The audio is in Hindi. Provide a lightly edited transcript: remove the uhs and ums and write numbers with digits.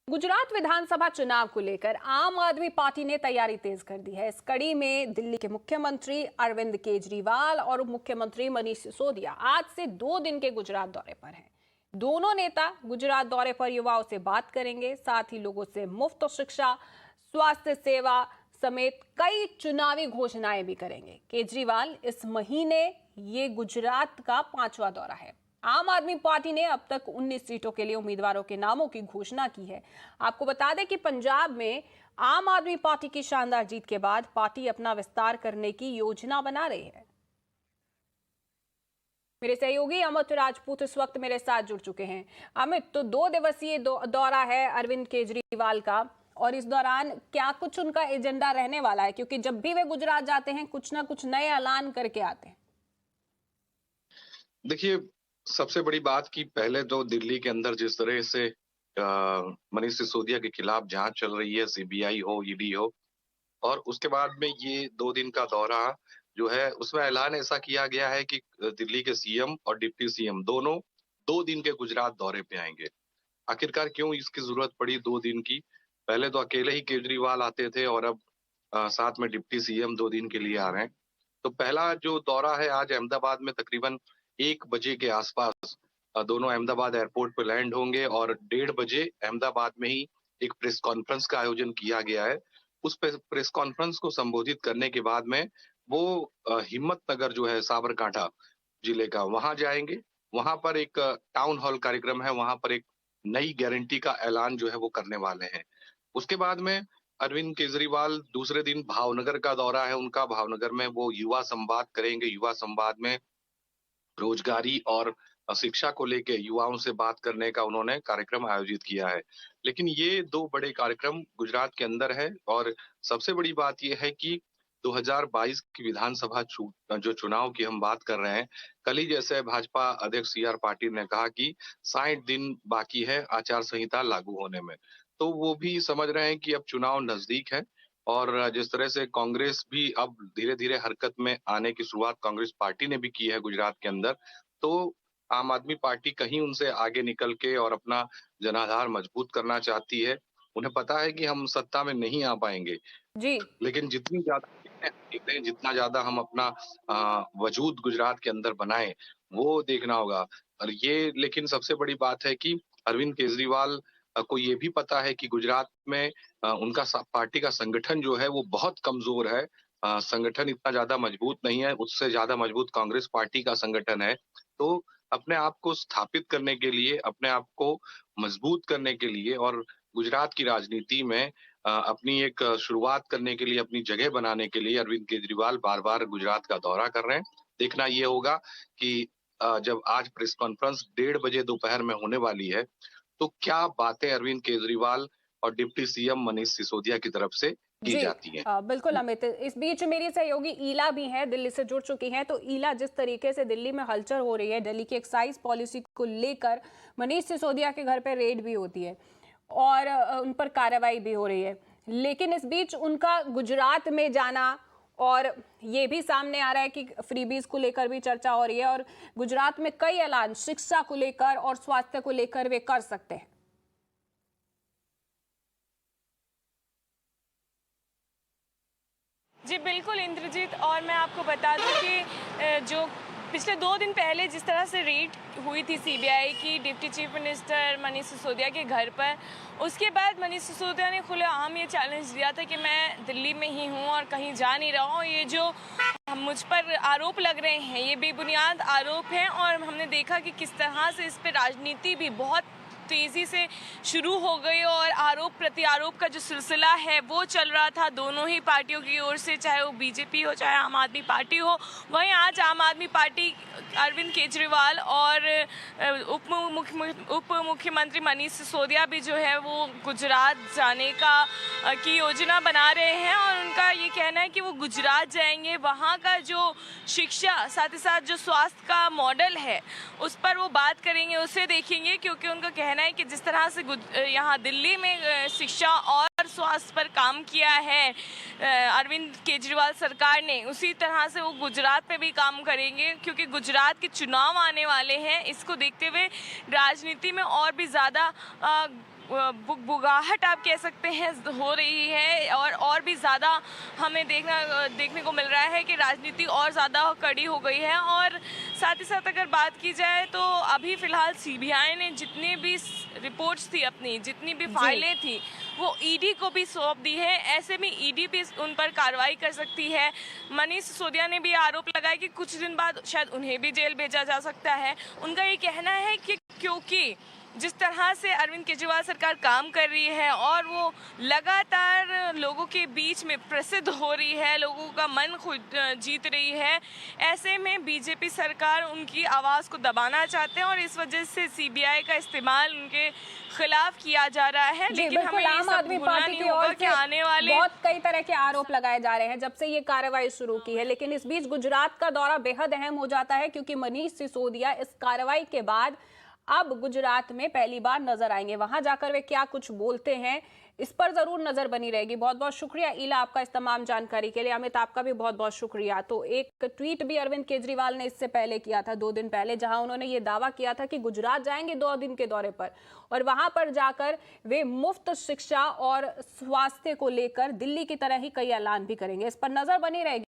गुजरात विधानसभा चुनाव को लेकर आम आदमी पार्टी ने तैयारी तेज कर दी है। इस कड़ी में दिल्ली के मुख्यमंत्री अरविंद केजरीवाल और उप मुख्यमंत्री मनीष सिसोदिया आज से 2 दिन के गुजरात दौरे पर हैं। दोनों नेता गुजरात दौरे पर युवाओं से बात करेंगे, साथ ही लोगों से मुफ्त शिक्षा, स्वास्थ्य सेवा समेत कई चुनावी घोषणाएं भी करेंगे। केजरीवाल इस महीने ये गुजरात का 5वां दौरा है। आम आदमी पार्टी ने अब तक 19 सीटों के लिए उम्मीदवारों के नामों की घोषणा की है। आपको बता दें कि पंजाब में आम आदमी पार्टी की शानदार जीत के बाद पार्टी अपना विस्तार करने की योजना बना रही है। मेरे सहयोगी अमित राजपूत इस वक्त मेरे साथ जुड़ चुके हैं। अमित, तो 2 दिवसीय दौरा है अरविंद केजरीवाल का, और इस दौरान क्या कुछ उनका एजेंडा रहने वाला है? क्योंकि जब भी वे गुजरात जाते हैं कुछ ना कुछ नए ऐलान करके आते हैं। देखिए, सबसे बड़ी बात कि पहले तो दिल्ली के अंदर जिस तरह से मनीष सिसोदिया के खिलाफ जांच चल रही है, सीबीआई हो, ईडी हो, और उसके बाद में ये 2 दिन का दौरा जो है उसमें ऐलान ऐसा किया गया है कि दिल्ली के सीएम और डिप्टी सीएम दोनों 2 दिन के गुजरात दौरे पे आएंगे। आखिरकार क्यों इसकी जरूरत पड़ी 2 दिन की? पहले तो अकेले ही केजरीवाल आते थे और अब साथ में डिप्टी सीएम 2 दिन के लिए आ रहे हैं। तो पहला जो दौरा है आज अहमदाबाद में तकरीबन 1 बजे के आसपास दोनों अहमदाबाद एयरपोर्ट पे लैंड होंगे और 1:30 बजे अहमदाबाद में ही एक प्रेस कॉन्फ्रेंस का आयोजन किया गया है। उस प्रेस कॉन्फ्रेंस को संबोधित करने के बाद में वो हिम्मतनगर जो है साबरकांठा जिले का, वहां जाएंगे। वहां पर एक टाउन हॉल कार्यक्रम है, वहां पर एक नई गारंटी का ऐलान जो है वो करने वाले हैं। उसके बाद में अरविंद केजरीवाल दूसरे दिन भावनगर का दौरा है उनका। भावनगर में वो युवा संवाद करेंगे। युवा संवाद में रोजगारी और शिक्षा को लेके युवाओं से बात करने का उन्होंने कार्यक्रम आयोजित किया है। लेकिन ये 2 बड़े कार्यक्रम गुजरात के अंदर है, और सबसे बड़ी बात ये है कि 2022 की विधानसभा जो चुनाव की हम बात कर रहे हैं, कल ही जैसे भाजपा अध्यक्ष सी.आर. पाटिल ने कहा कि 60 दिन बाकी है आचार संहिता लागू होने में। तो वो भी समझ रहे हैं कि अब चुनाव नजदीक है, और जिस तरह से कांग्रेस भी अब धीरे-धीरे हरकत में आने की शुरुआत कांग्रेस पार्टी ने भी की है गुजरात के अंदर, तो आम आदमी पार्टी कहीं उनसे आगे निकल के और अपना जनाधार मजबूत करना चाहती है। उन्हें पता है कि हम सत्ता में नहीं आ पाएंगे, जी। लेकिन जितना ज्यादा हम अपना वजूद गुजरात के अंदर बनाएं, वो देखना होगा। और ये लेकिन सबसे बड़ी बात है कि अरविंद केजरीवाल को ये भी पता है कि गुजरात में उनका पार्टी का संगठन जो है वो बहुत कमजोर है। संगठन इतना ज्यादा मजबूत नहीं है, उससे ज्यादा मजबूत कांग्रेस पार्टी का संगठन है। तो अपने आप को स्थापित करने के लिए, अपने आप को मजबूत करने के लिए और गुजरात की राजनीति में अपनी एक शुरुआत करने के लिए, अपनी जगह बनाने के लिए अरविंद केजरीवाल बार-बार गुजरात का दौरा कर रहे हैं। देखना ये होगा कि जब आज प्रेस कॉन्फ्रेंस 1:30 बजे दोपहर में होने वाली है, तो क्या बातें अरविंद केजरीवाल और डिप्टी सीएम मनीष सिसोदिया की तरफ से की जी। जाती हैं। बिल्कुल अमित, इस बीच मेरी सहयोगी ईला भी है, दिल्ली से जुड़ चुकी हैं। तो ईला, जिस तरीके से दिल्ली में हलचल हो रही है, दिल्ली की एक्साइज पॉलिसी को लेकर मनीष सिसोदिया के घर पे रेड भी होती है और उन पर कार्रवाई भी हो रही है, लेकिन इस बीच उनका गुजरात में जाना, और ये भी सामने आ रहा है कि फ्रीबीज को लेकर भी चर्चा हो रही है, और गुजरात में कई ऐलान शिक्षा को लेकर और स्वास्थ्य को लेकर वे कर सकते हैं। जी बिल्कुल इंद्रजीत, और मैं आपको बता दूं कि जो पिछले 2 दिन पहले जिस तरह से रेड हुई थी सीबीआई की deputy chief minister Manish Sisodia के घर पर, उसके बाद मनीष सिसोदिया ने खुलेआम ये चैलेंज दिया था कि मैं दिल्ली में ही हूँ और कहीं जा नहीं रहा हूँ। ये जो मुझ पर आरोप लग रहे हैं ये बेबुनियाद आरोप हैं, और हमने देखा कि किस तरह से इस पर राजनीति भी बहुत तेजी से शुरू हो गई और आरोप प्रत्यारोप का जो सिलसिला है वो चल रहा था दोनों ही पार्टियों की ओर से, चाहे वो बीजेपी हो चाहे आम आदमी पार्टी हो। वहीं आज आम आदमी पार्टी अरविंद केजरीवाल और उप मुख्यमंत्री मनीष सिसोदिया भी जो है वो गुजरात जाने की योजना बना रहे हैं, और उनका ये कहना है कि वो गुजरात जाएंगे, वहाँ का जो शिक्षा साथ ही साथ जो स्वास्थ्य का मॉडल है उस पर वो बात करेंगे, उसे देखेंगे। क्योंकि उनका कहना है कि जिस तरह से यहाँ दिल्ली में शिक्षा और स्वास्थ्य पर काम किया है अरविंद केजरीवाल सरकार ने, उसी तरह से वो गुजरात पे भी काम करेंगे, क्योंकि गुजरात के चुनाव आने वाले हैं। इसको देखते हुए राजनीति में और भी ज़्यादा बुगाहट आप कह सकते हैं हो रही है, और भी ज़्यादा हमें देखने को मिल रहा है कि राजनीति और ज़्यादा कड़ी हो गई है। और साथ ही साथ अगर बात की जाए तो अभी फ़िलहाल सीबीआई ने जितनी भी रिपोर्ट्स थी, अपनी जितनी भी फाइलें थी, वो ईडी को भी सौंप दी है। ऐसे में ईडी भी उन पर कार्रवाई कर सकती है। मनीष सिसोदिया ने भी आरोप लगाया कि कुछ दिन बाद शायद उन्हें भी जेल भेजा जा सकता है। उनका ये कहना है कि क्योंकि जिस तरह से अरविंद केजरीवाल सरकार काम कर रही है और वो लगातार लोगों के बीच में प्रसिद्ध हो रही है, लोगों का मन खुद जीत रही है, ऐसे में बीजेपी सरकार उनकी आवाज़ को दबाना चाहते हैं और इस वजह से सीबीआई का इस्तेमाल उनके खिलाफ किया जा रहा है। लेकिन हमें ये आम सब आदमी भूलना पार्टी नहीं की होगा ओर कि से आने वाले बहुत कई तरह के आरोप लगाए जा रहे हैं जब से ये कार्रवाई शुरू की है। लेकिन इस बीच गुजरात का दौरा बेहद अहम हो जाता है, क्योंकि मनीष सिसोदिया इस कार्रवाई के बाद अब गुजरात में पहली बार नजर आएंगे। वहां जाकर वे क्या कुछ बोलते हैं, इस पर जरूर नजर बनी रहेगी। बहुत बहुत शुक्रिया ईला आपका इस तमाम जानकारी के लिए। अमित, आपका भी बहुत बहुत शुक्रिया। तो एक ट्वीट भी अरविंद केजरीवाल ने इससे पहले किया था, 2 दिन पहले, जहां उन्होंने ये दावा किया था कि गुजरात जाएंगे 2 दिन के दौरे पर और वहां पर जाकर वे मुफ्त शिक्षा और स्वास्थ्य को लेकर दिल्ली की तरह ही कई ऐलान भी करेंगे। इस पर नजर बनी रहेगी।